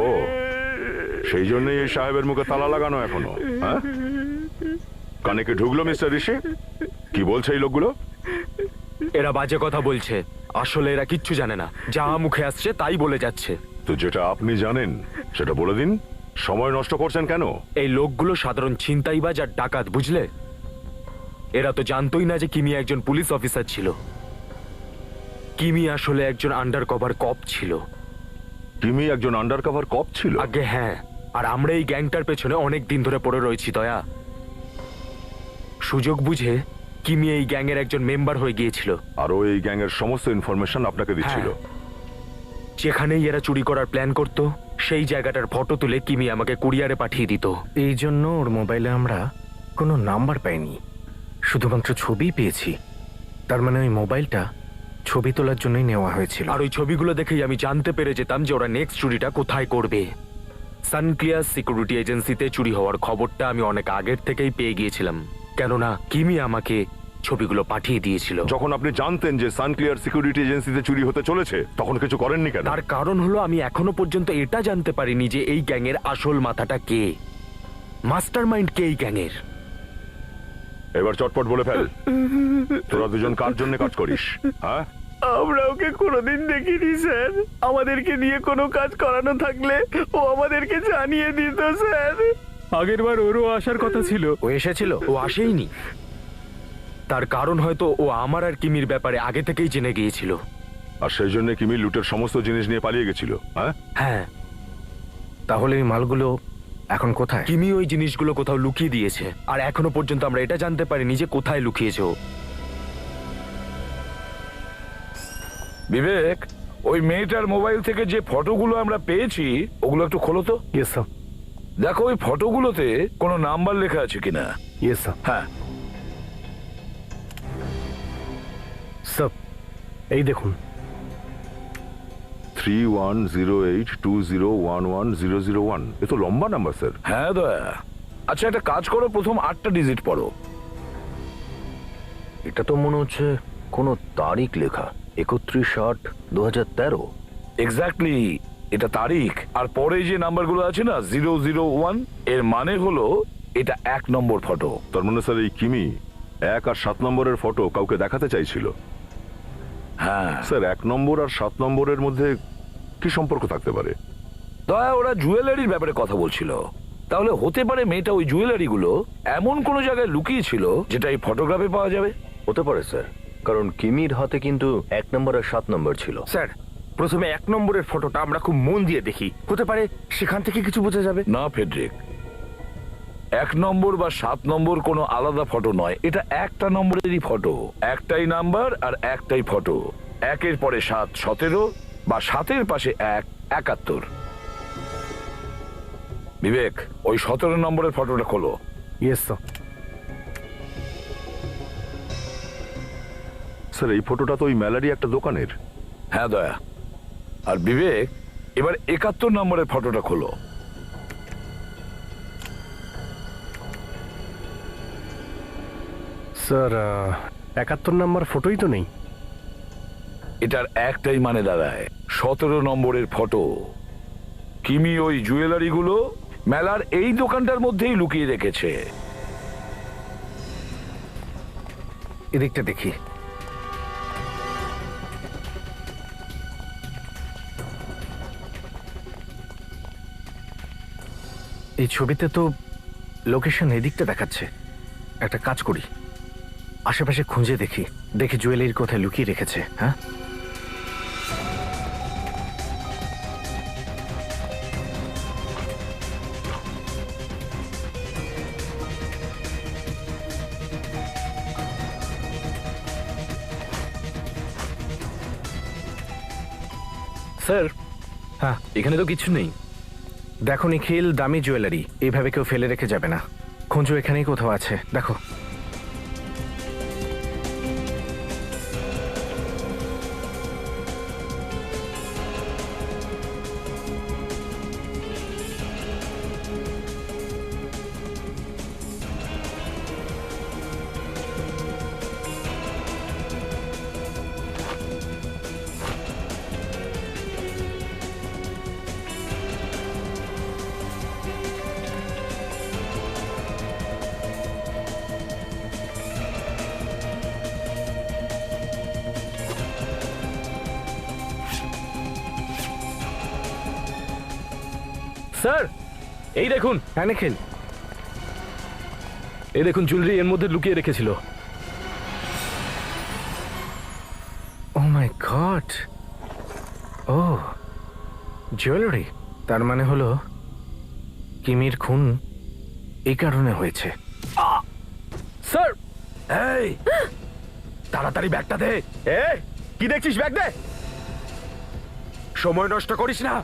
[SPEAKER 4] সেই জন্যই এই সাহেবের মুখে তালা লাগানো এখনো। হ্যাঁ, কানে কি ঢুকলো মিস্টার ঋষি? কি বলছে এই লোকগুলো?
[SPEAKER 1] এরা বাজে কথা বলছে, আসলে এরা কিচ্ছু জানে না, যা মুখে আসছে তাই বলে যাচ্ছে।
[SPEAKER 4] তো যেটা আপনি জানেন সেটা বলে দিন, সময় নষ্ট করছেন কেন?
[SPEAKER 1] এই লোকগুলো সাধারণ ছিনতাইবাজ আর ডাকাত, বুঝলে? এরা তো জানতোই না যে কিমি একজন পুলিশ অফিসার ছিল। কিমি আসলে একজন আন্ডার কভার কপ ছিল।
[SPEAKER 4] কিমি একজন আন্ডার কভার কপ ছিল?
[SPEAKER 1] আগে হ্যাঁ, আর আমরা এই গ্যাংটার পেছনে অনেক দিন ধরে পড়ে রয়েছি দয়া। সুযোগ বুঝে কিমি এই গ্যাংয়ের একজন মেম্বার হয়ে গিয়েছিল।
[SPEAKER 4] আর ও এই গ্যাংয়ের সমস্ত ইনফরমেশন আপনাকে দিচ্ছিল?
[SPEAKER 1] যেখানেই এরা চুরি করার প্ল্যান করত সেই জায়গাটার ফটো তুলে কিমি আমাকে কুরিয়ারে পাঠিয়ে দিত।
[SPEAKER 5] এই জন্য ওর মোবাইলে আমরা কোনো নাম্বার পাইনি, শুধুমাত্র ছবি পেয়েছি। তার মানে ওই মোবাইলটা ছবি তোলার জন্যই নেওয়া হয়েছিল।
[SPEAKER 1] আর ওই ছবিগুলো দেখেই আমি জানতে পেরে যেতাম যে ওরা নেক্সট চুরিটা কোথায় করবে। সানক্লিয়ার সিকিউরিটি এজেন্সিতে চুরি হওয়ার খবরটা আমি অনেক আগের থেকেই পেয়ে গিয়েছিলাম, কেননা কিমি আমাকে ছবিগুলো পাঠিয়ে দিয়েছিল।
[SPEAKER 4] যখন আপনি জানতেন যে সানক্লিয়ার সিকিউরিটি এজেন্সিতে চুরি হতে চলেছে তখন কিছু করেননি কেন?
[SPEAKER 1] তার কারণ হলো আমি এখনো পর্যন্ত এটা জানতে পারিনি যে এই গ্যাংয়ের আসল মাথাটা কে, মাস্টারমাইন্ড কে এই গ্যাংয়ের।
[SPEAKER 4] এবার চটপট বলে ফেল, তোরা দুজন কার জন্য কাজ করিস? হ্যাঁ,
[SPEAKER 1] আমরা ওকে কোনোদিন দেখিনি স্যার। আমাদেরকে দিয়ে কোনো কাজ করানো থাকলে ও আমাদেরকে জানিয়ে দিত স্যার।
[SPEAKER 3] আগের বার ওরও আসার কথা ছিল।
[SPEAKER 5] ও এসেছিল?
[SPEAKER 1] ও আসেইনি। তার কারণ হয়তো ও আমার আর কিমির ব্যাপারে আগে থেকেই জেনে গিয়েছিল।
[SPEAKER 4] আর সেই জন্য কিমি লুটের সমস্ত জিনিস নিয়ে পালিয়ে গেছিল। হ্যাঁ
[SPEAKER 1] হ্যাঁ,
[SPEAKER 5] তাহলে এই মালগুলো এখন কোথায়?
[SPEAKER 1] কিমি ওই জিনিসগুলো কোথাও লুকিয়ে দিয়েছে, আর এখনো পর্যন্ত আমরা এটা জানতে পারিনি যে কোথায় লুকিয়েছে ও।
[SPEAKER 11] বিবেক, ওই মেয়েটার মোবাইল থেকে যে ফটোগুলো আমরা পেয়েছি ওগুলো একটু খোলো তো।
[SPEAKER 5] Yes sir.
[SPEAKER 11] দেখো ওই ফটোগুলোতে কোনো নাম্বার লেখা আছে কিনা।
[SPEAKER 5] Yes sir.
[SPEAKER 11] হ্যাঁ,
[SPEAKER 5] স্যার এই দেখুন।
[SPEAKER 4] 3108201101 এ তো লম্বা নাম্বার স্যার।
[SPEAKER 11] হ্যাঁ দয়া। আচ্ছা একটা কাজ করো, প্রথম 8টা ডিজিট পড়ো।
[SPEAKER 9] এটা তো মনে হচ্ছে কোনো তারিখ লেখা, 31/8/2013।
[SPEAKER 11] এক্স্যাক্টলি, এটা তারিখ। আর পরে যে নাম্বারগুলো আছে না 001, এর মানে হলো এটা 1 নম্বর ফটো।
[SPEAKER 4] তার মানে স্যার এই কিমি 1 আর 7 নম্বরের ফটো কাউকে দেখাতে চাইছিল।
[SPEAKER 11] হ্যাঁ
[SPEAKER 4] স্যার 1 নম্বর আর 7 নম্বরের মধ্যে কি সম্পর্ক থাকতে পারে?
[SPEAKER 11] দয়া, ওরা জুয়েলারির ব্যাপারে কথা বলছিল। তাহলে হতে পারে মেয়েটা ওই জুয়েলারি গুলো এমন কোন জায়গায় লুকিয়েছিল যেটা এই ফটোগ্রাফে পাওয়া যাবে।
[SPEAKER 9] হতে পারে স্যার, কারণ কিমির হাতে কিন্তু 1 নম্বর আর 7 নম্বর ছিল।
[SPEAKER 5] স্যার প্রথমে 1 নম্বরের ফটোটা আমরা খুব মন দিয়ে দেখি, হতে পারে সেখান থেকে কিছু বোঝা যাবে।
[SPEAKER 11] না ফেডরিক, 1 নম্বর বা 7 নম্বর কোনো আলাদা ফটো নয়, এটা একটা নম্বরেরই ফটো। একটাই নাম্বার আর একটাই ফটো। 1-এর পরে 7 17, বা 7-এর পাশে 1 71। বিবেক, ওই 17 নম্বরের ফটোটা খোলো।
[SPEAKER 5] Yes sir.
[SPEAKER 4] স্যার এই ফটোটা তো ওই মেলারই একটা দোকানের।
[SPEAKER 11] হ্যাঁ দয়া। আর বিবেক, এবার 71 নম্বরের ফটোটা খোলো।
[SPEAKER 5] স্যার 71 নম্বর ফটোই তো নেই।
[SPEAKER 11] এটার একটাই মানে দাঁড়ায়, 17 নম্বরের ফটো। কিমি ওই জুয়েলারি গুলো মেলার এই দোকানটার মধ্যেই লুকিয়ে রেখেছে।
[SPEAKER 5] এদিকটা দেখি। এই ছবিতে তো লোকেশন এদিকটা দেখাচ্ছে। একটা কাজ করি, আশেপাশে খুঁজে দেখি, দেখি জুয়েলারি কোথায় লুকিয়ে রেখেছে। হ্যাঁ
[SPEAKER 7] স্যার,
[SPEAKER 5] হ্যাঁ
[SPEAKER 7] এখানে তো কিছু নেই।
[SPEAKER 5] দেখো নিখিল, দামি জুয়েলারি এইভাবে কেউ ফেলে রেখে যাবে না। খুঁজো, এখানেই কোথাও আছে, দেখো।
[SPEAKER 7] স্যার এই দেখুন।
[SPEAKER 5] হ্যাঁ নিখিল,
[SPEAKER 7] এই দেখুন, জুয়েলারি এর মধ্যে লুকিয়ে রেখেছিল।
[SPEAKER 5] ও মাই গড, ও জুয়েলারি। তার মানে হলো কিমির খুন এই কারণে হয়েছে।
[SPEAKER 7] স্যার,
[SPEAKER 1] এই তাড়াতাড়ি ব্যাগটা দে। এ কি দেখছিস, ব্যাগ দে। সময় নষ্ট করিস না।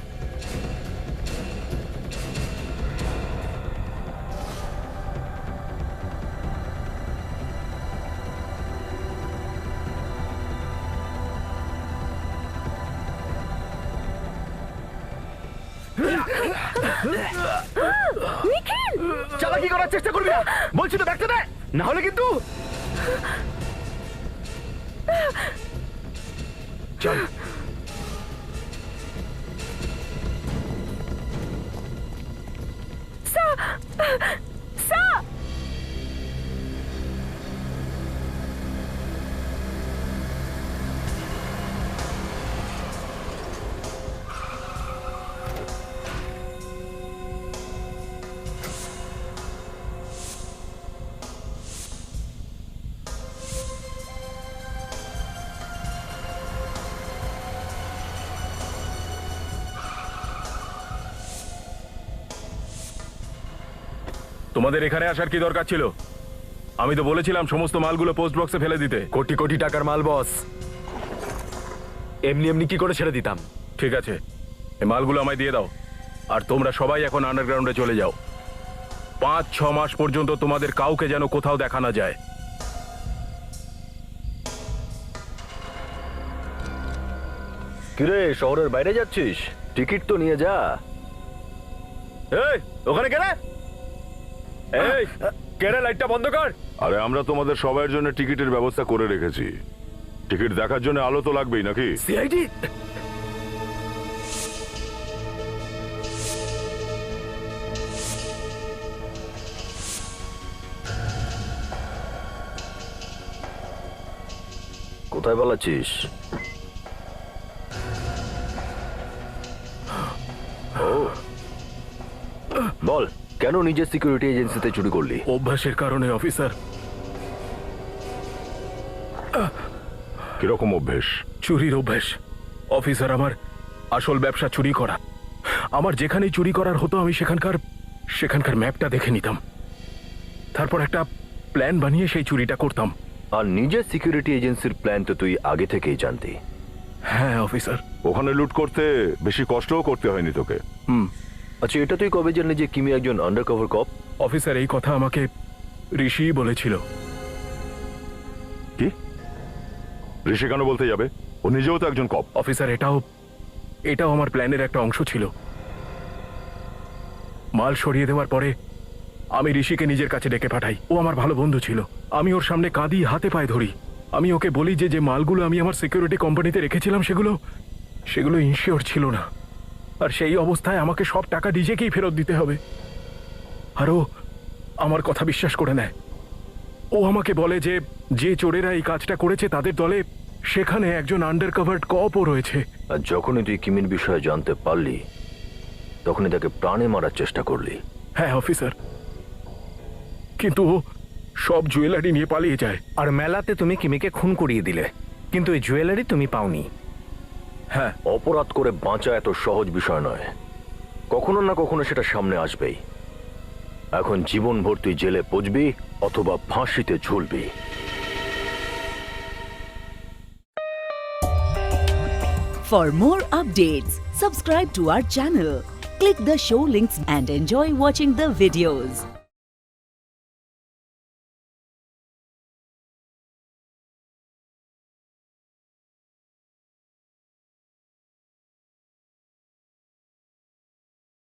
[SPEAKER 1] চালাকি করার চেষ্টা করবি না, বলছি তো ব্যাগটা দে, না হলে কিন্তু। চল।
[SPEAKER 10] তোমাদের এখানে আসার কি দরকার ছিল? আমি তো বলেছিলাম সমস্ত মালগুলো পোস্ট বক্সে ফেলে দিতে।
[SPEAKER 1] কোটি কোটি টাকার মাল বস। এমনি এমনি কি করে ছেড়ে দিতাম?
[SPEAKER 10] ঠিক আছে, এই মালগুলো আমায় দিয়ে দাও, আর তোমরা সবাই এখন আন্ডারগ্রাউন্ডে চলে যাও। 5-6 মাস পর্যন্ত তোমাদের কাউকে যেন কোথাও দেখা না যায়।
[SPEAKER 9] কিরে, শহরের বাইরে যাচ্ছিস? টিকিট তো নিয়ে যা।
[SPEAKER 5] এই ওখানে কেন? এই কেন লাইটটা বন্ধ কর।
[SPEAKER 4] আরে আমরা তোমাদের সবার জন্য টিকিটের ব্যবস্থা করে রেখেছি। টিকিট দেখার জন্য আলো তো লাগবেই নাকি?
[SPEAKER 1] সিআইডি
[SPEAKER 9] কোথায় পালাচ্ছিস? ও, বল কেন নিজের সিকিউরিটি এজেন্সিতে চুরি করলি?
[SPEAKER 10] অভ্যাসের কারণে অফিসার।
[SPEAKER 4] কিরকম অভ্যেস?
[SPEAKER 10] চুরির অভ্যাস অফিসার। আমার আসল ব্যবসা চুরি করা। আমার যেখানেই চুরি করার হতো আমি সেখানকার ম্যাপটা দেখে নিতাম, তারপর একটা প্ল্যান বানিয়ে সেই চুরিটা করতাম।
[SPEAKER 9] আর নিজের সিকিউরিটি এজেন্সির প্ল্যান তো তুই আগে থেকেই জানতি।
[SPEAKER 10] হ্যাঁ অফিসার।
[SPEAKER 4] ওখানে লুট করতে বেশি কষ্টও করতে হয়নি তোকে।
[SPEAKER 9] আচ্ছা, এটা তুই কবে জানলি যে কিমি একজন আন্ডারকভার কপ?
[SPEAKER 10] অফিসার, এই কথা আমাকে ঋষি বলেছিল।
[SPEAKER 4] কি? ঋষি কেন বলতে যাবে? ও নিজেও তো একজন কপ।
[SPEAKER 10] অফিসার, এটাও আমার প্ল্যানের একটা অংশ ছিল। মাল সরিয়ে দেওয়ার পরে আমি ঋষিকে নিজের কাছে ডেকে পাঠাই। ও আমার ভালো বন্ধু ছিল। আমি ওর সামনে কাঁদি, হাতে পায়ে ধরি। আমি ওকে বলি যে মালগুলো আমি আমার সিকিউরিটি কোম্পানিতে রেখেছিলাম সেগুলো ইনশিওর ছিল না, আর সেই অবস্থায় আমাকে সব টাকা নিজেকেই ফেরত দিতে হবে। আর ও আমার কথা বিশ্বাস করে নেয়। ও আমাকে বলে যে চোরেরা এই কাজটা করেছে তাদের দলে সেখানে একজন আন্ডারকভার্ড কপও রয়েছে।
[SPEAKER 9] আর যখনই তুই কিমির বিষয়ে জানতে পারলি তখনই তাকে প্রাণে মারার চেষ্টা করলি।
[SPEAKER 10] হ্যাঁ অফিসার, কিন্তু ও সব জুয়েলারি নিয়ে পালিয়ে যায়।
[SPEAKER 5] আর মেলাতে তুমি কিমিকে খুন করিয়ে দিলে, কিন্তু এই জুয়েলারি তুমি পাওনি।
[SPEAKER 10] হ্যাঁ,
[SPEAKER 9] অপরাধ করে বাঁচা এত সহজ বিষয় নয়, কখনো না কখনো সেটা সামনে আসবেই। এখন জীবনভর তুই জেলে পচবি অথবা ফাঁসিতে ঝুলবি।
[SPEAKER 12] For more updates, subscribe to our channel, click the show links and enjoy watching the videos.